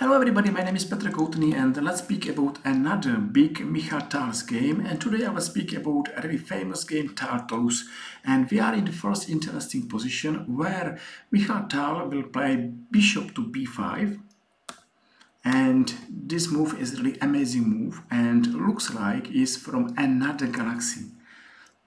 Hello everybody, my name is Petr Koutny and let's speak about another big Mikhail Tal's game, and today I will speak about a really famous game, Tolush, and we are in the first interesting position where Mikhail Tal will play bishop to b5, and this move is really amazing move and looks like is from another galaxy.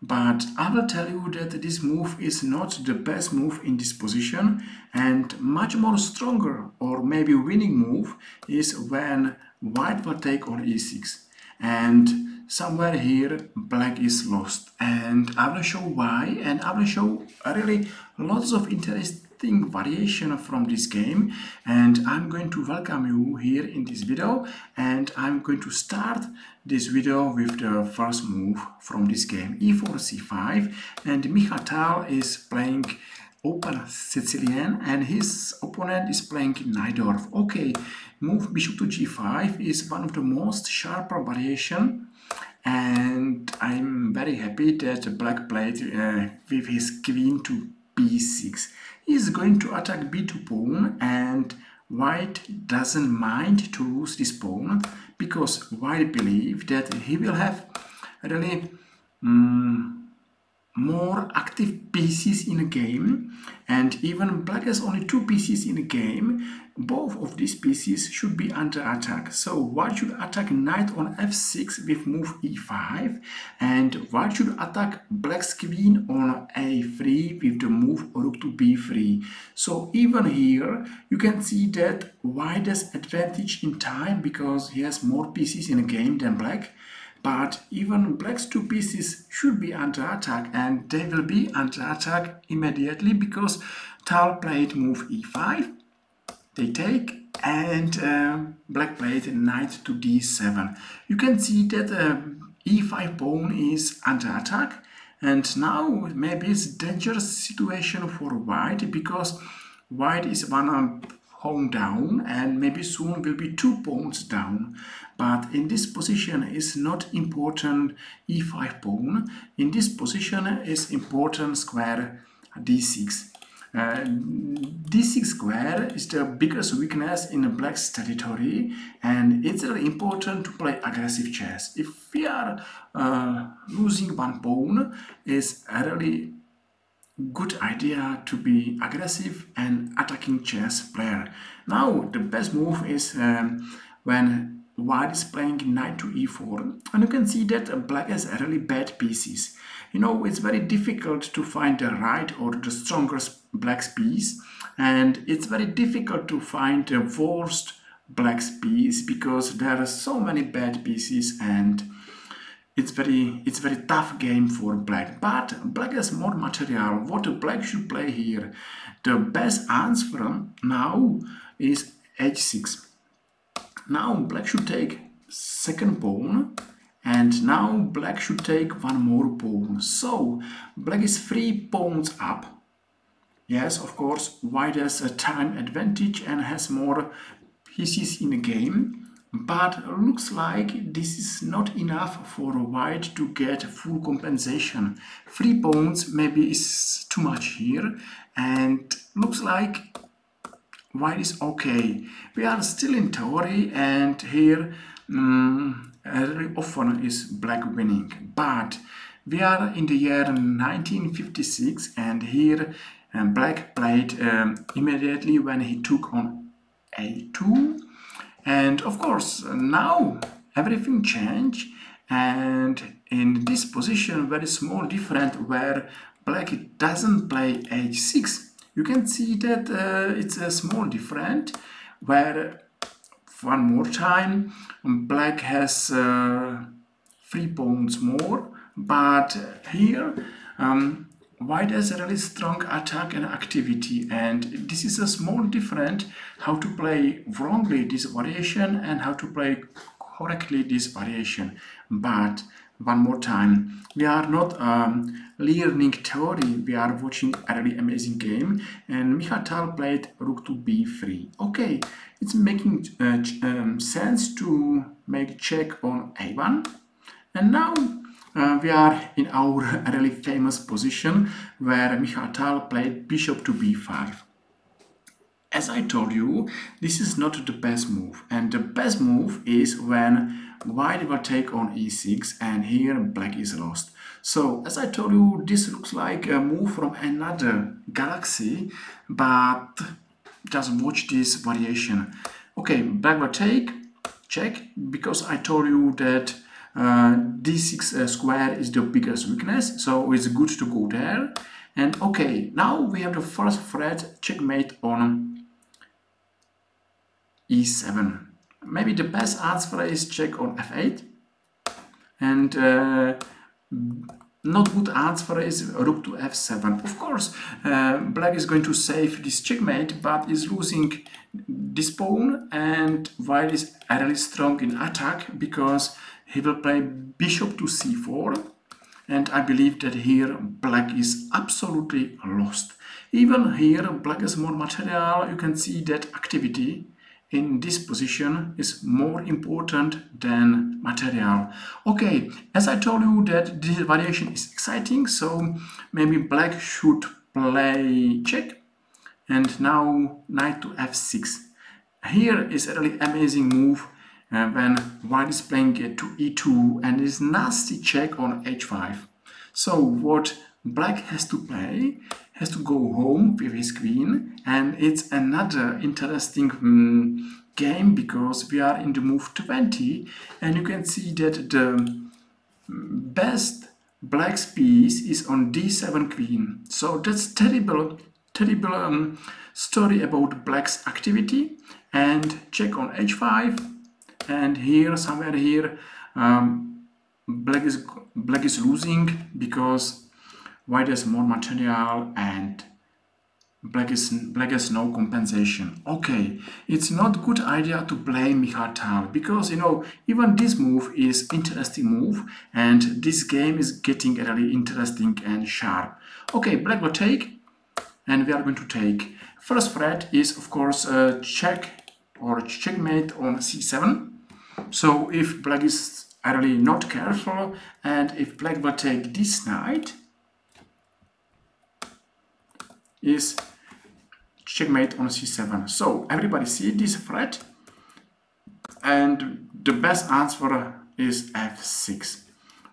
But I will tell you that this move is not the best move in this position, and much more stronger or maybe winning move is when white will take on e6, and somewhere here black is lost, and I will show why, and I will show really lots of interesting variation from this game, and I'm going to welcome you here in this video, and I'm going to start this video with the first move from this game, e4 c5, and Mikhail Tal is playing open Sicilian and his opponent is playing Najdorf. Okay, move bishop to g5 is one of the most sharper variation, and I'm very happy that black played with his queen to b6. He's going to attack b2 pawn, and white doesn't mind to lose this pawn because white believes that he will have really more active pieces in the game, and even black has only two pieces in the game. Both of these pieces should be under attack, so white should attack knight on f6 with move e5, and white should attack black's queen on a3 with the move rook to b3. So even here you can see that white has advantage in time because he has more pieces in the game than black. But even black's two pieces should be under attack, and they will be under attack immediately because Tal played move e5, they take, and black played knight to d7. You can see that e5 pawn is under attack, and now maybe it's a dangerous situation for white because white is one pawn down, and maybe soon will be two pawns down. But in this position is not important e5 pawn. In this position is important square d6. D6 square is the biggest weakness in black's territory, and it's really important to play aggressive chess. If we are losing one pawn, it's a really good idea to be aggressive and attacking chess player. Now the best move is when white is playing knight to e4, and you can see that black has really bad pieces. You know, it's very difficult to find the right or the strongest black's piece, and it's very difficult to find the worst black's piece because there are so many bad pieces, and it's very tough game for black. But black has more material. What black should play here? The best answer now is h6. Now black should take second pawn, and now black should take one more pawn. So black is 3 pawns up. Yes, of course, white has a time advantage and has more pieces in the game, but looks like this is not enough for white to get full compensation. 3 pawns maybe is too much here, and looks like white is okay. We are still in theory, and here very often is black winning, but we are in the year 1956, and here black played immediately when he took on a2, and of course now everything changed, and in this position very small difference where black doesn't play h6, you can see that it's a small difference where one more time black has 3 pawns more, but here white has a really strong attack and activity, and this is a small difference how to play wrongly this variation and how to play correctly this variation. But one more time, we are not learning theory, we are watching a really amazing game, and Mikhail Tal played rook to b3. Okay, it's making sense to make check on a1, and now we are in our really famous position where Mikhail Tal played bishop to b5. as I told you, this is not the best move, and the best move is when white will take on e6 and here black is lost. So as I told you, this looks like a move from another galaxy, but just watch this variation. Okay, black will take, check, because I told you that d6 square is the biggest weakness, so it's good to go there. And okay, now we have the first threat, checkmate on e7. Maybe the best answer is check on f8, and not good answer is rook to f7. Of course, black is going to save this checkmate, but is losing this pawn, and white is really strong in attack because he will play bishop to c4, and I believe that here black is absolutely lost. Even here black has more material. You can see that activity in this position is more important than material. Okay, as I told you that this variation is exciting, so maybe black should play check, and now knight to f6. Here is a really amazing move when white is playing to e2 and is nasty check on h5. So what black has to play, has to go home with his queen, and it's another interesting game because we are in the move 20, and you can see that the best black's piece is on d7 queen. So that's terrible story about black's activity. And check on h5, and here somewhere here black is losing because white has more material and black has no compensation. Okay, it's not good idea to blame Mikhail Tal because you know even this move is interesting move, and this game is getting really interesting and sharp. Okay, black will take, and we are going to take. First threat is of course check or checkmate on c7. So if black is really not careful, and if black will take this knight, is checkmate on c7. So everybody see this threat, and the best answer is f6.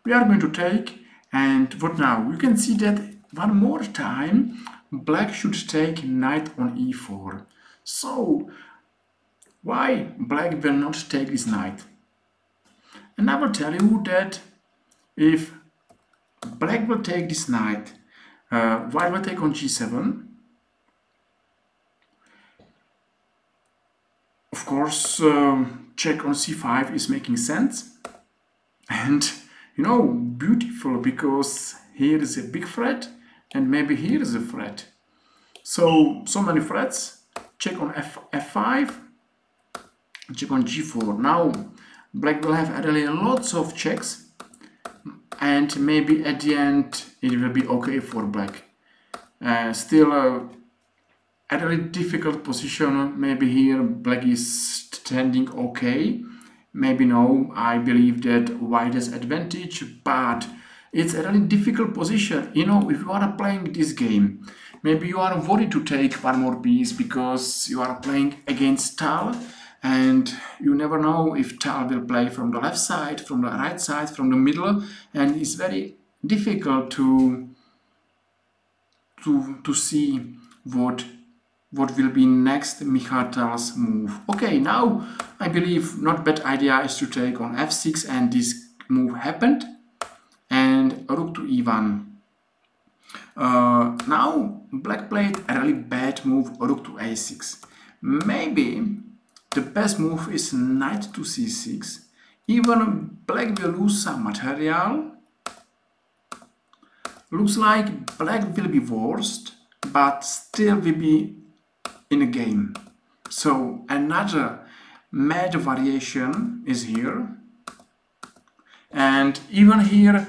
We are going to take, and what now? You can see that one more time black should take knight on e4. So why black will not take this knight? And I will tell you that if black will take this knight, white will take on g7. Of course, check on c5 is making sense. And you know, beautiful, because here is a big threat, and maybe here is a threat. So many threats. Check on f5. Check on g4. Now black will have really lots of checks, and maybe at the end it will be okay for black. Still a really difficult position. Maybe here black is standing okay, maybe no. I believe that white has advantage, but it's a really difficult position. You know, if you are playing this game, maybe you are worried to take one more piece because you are playing against Tal, and you never know if Tal will play from the left side, from the right side, from the middle, and it's very difficult to see what will be next Mikhail Tal's move. Okay, now I believe not bad idea is to take on f6, and this move happened, and rook to e1. Now black played a really bad move, rook to a6. Maybe the best move is knight to c6. Even black will lose some material. Looks like black will be worst, but still will be in a game. So another mad variation is here. And even here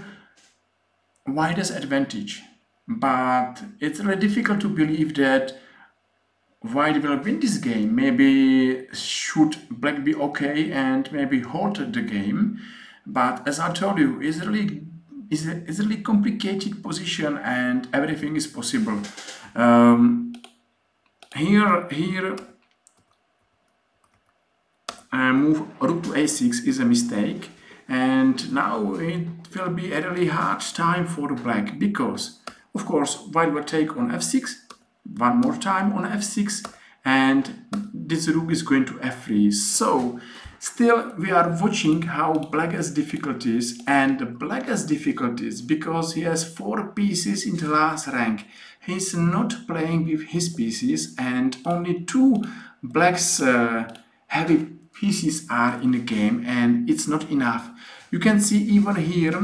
white has advantage. But it's really difficult to believe that white will win this game. Maybe should black be okay and maybe hold the game. But as I told you, it's a really complicated position, and everything is possible. Here move rook to a6 is a mistake, and now it will be a really hard time for black, because of course while we take on f6, one more time on f6, and this rook is going to f3. So still we are watching how black has difficulties, and black has difficulties because he has 4 pieces in the last rank. He's not playing with his pieces, and only 2 black's heavy pieces are in the game, and it's not enough. You can see even here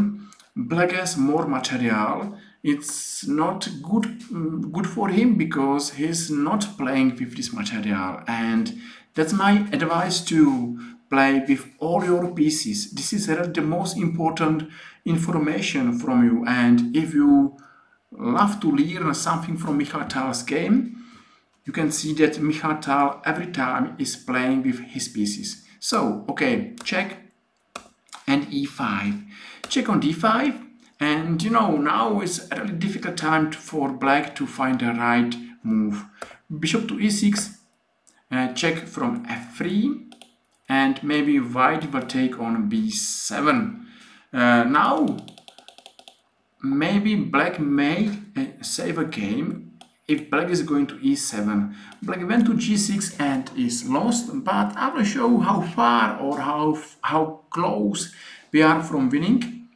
black has more material. It's not good for him because he's not playing with this material, and that's my advice: to play with all your pieces. This is the most important information from you, and if you love to learn something from Mikhail Tal's game, you can see that Mikhail Tal every time is playing with his pieces. So, okay, check and e5. Check on d5, and now it's a really difficult time for black to find the right move. Bishop to e6, check from f3, and maybe white will take on b7. Now, maybe black may save a game if black is going to e7. Black went to g6 and is lost, but I will show how far or how close we are from winning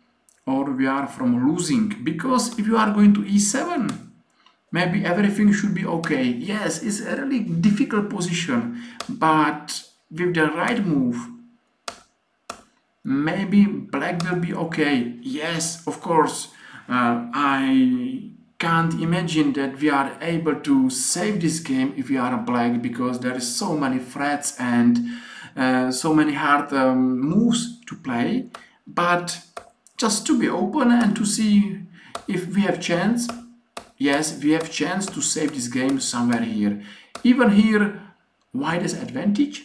or we are from losing. Because if you are going to e7, maybe everything should be okay. Yes, it's a really difficult position, but with the right move, maybe black will be okay. Yes, of course, I can't imagine that we are able to save this game if we are black, because there is so many threats and so many hard moves to play. But just to be open and to see if we have chance. Yes, we have chance to save this game somewhere here. Even here, white has advantage.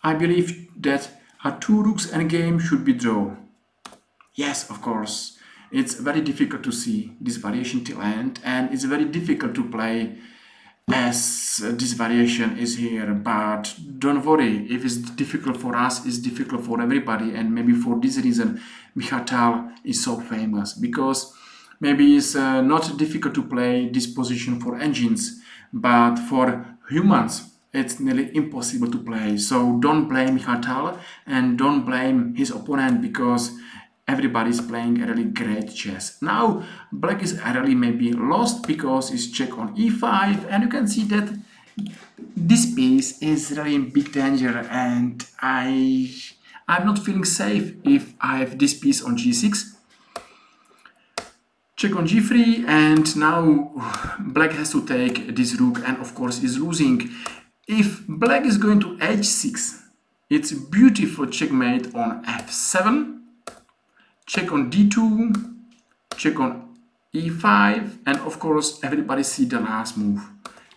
I believe that a 2 rooks endgame should be draw. Yes, of course. It's very difficult to see this variation till end, and it's very difficult to play as this variation is here. But don't worry, if it's difficult for us, it's difficult for everybody, and maybe for this reason Mikhail Tal is so famous, because maybe it's not difficult to play this position for engines, but for humans it's nearly impossible to play. So don't blame Mikhail Tal and don't blame his opponent, because everybody's playing a really great chess. Now black is really maybe lost because it's check on e5, and you can see that this piece is really in big danger, and I'm not feeling safe if I have this piece on g6. Check on g3, and now black has to take this rook, and of course is losing. If black is going to h6, it's beautiful checkmate on f7. Check on d2, check on e5, and of course everybody see the last move.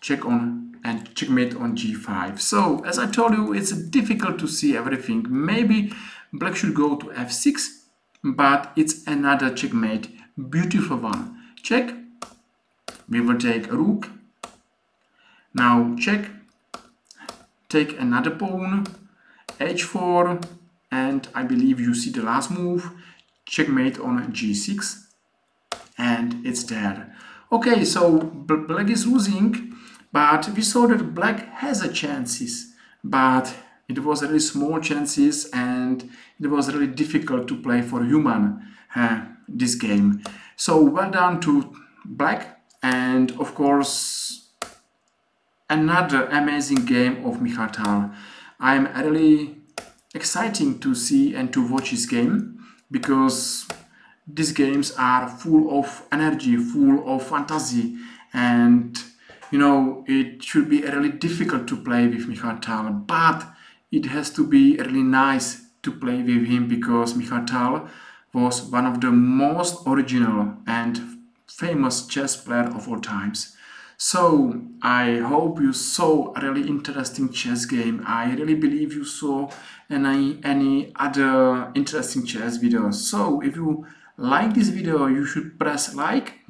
Check on and checkmate on g5. So as I told you, it's difficult to see everything. Maybe black should go to f6, but it's another checkmate, beautiful one. Check, we will take a rook. Now check, take another pawn, h4, and I believe you see the last move. Checkmate on g6, and it's there. Okay, so black is losing, but we saw that black has a chances, but it was really small chances, and it was really difficult to play for human this game. So well done to black, and of course another amazing game of Mikhail Tal. I'm really exciting to see and to watch his game, because these games are full of energy, full of fantasy, and it should be really difficult to play with Mikhail Tal, but it has to be really nice to play with him, because Mikhail Tal was one of the most original and famous chess player of all times. So I hope you saw a really interesting chess game. I really believe you saw any other interesting chess videos. So if you like this video, you should press like,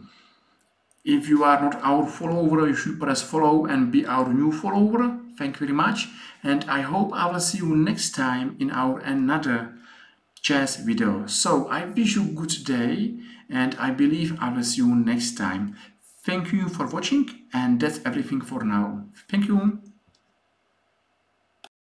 If you are not our follower, you should press follow and be our new follower. Thank you very much, and I hope I will see you next time in our another chess video. So I wish you good day, and I believe I will see you next time. Thank you for watching, and that's everything for now. Thank you.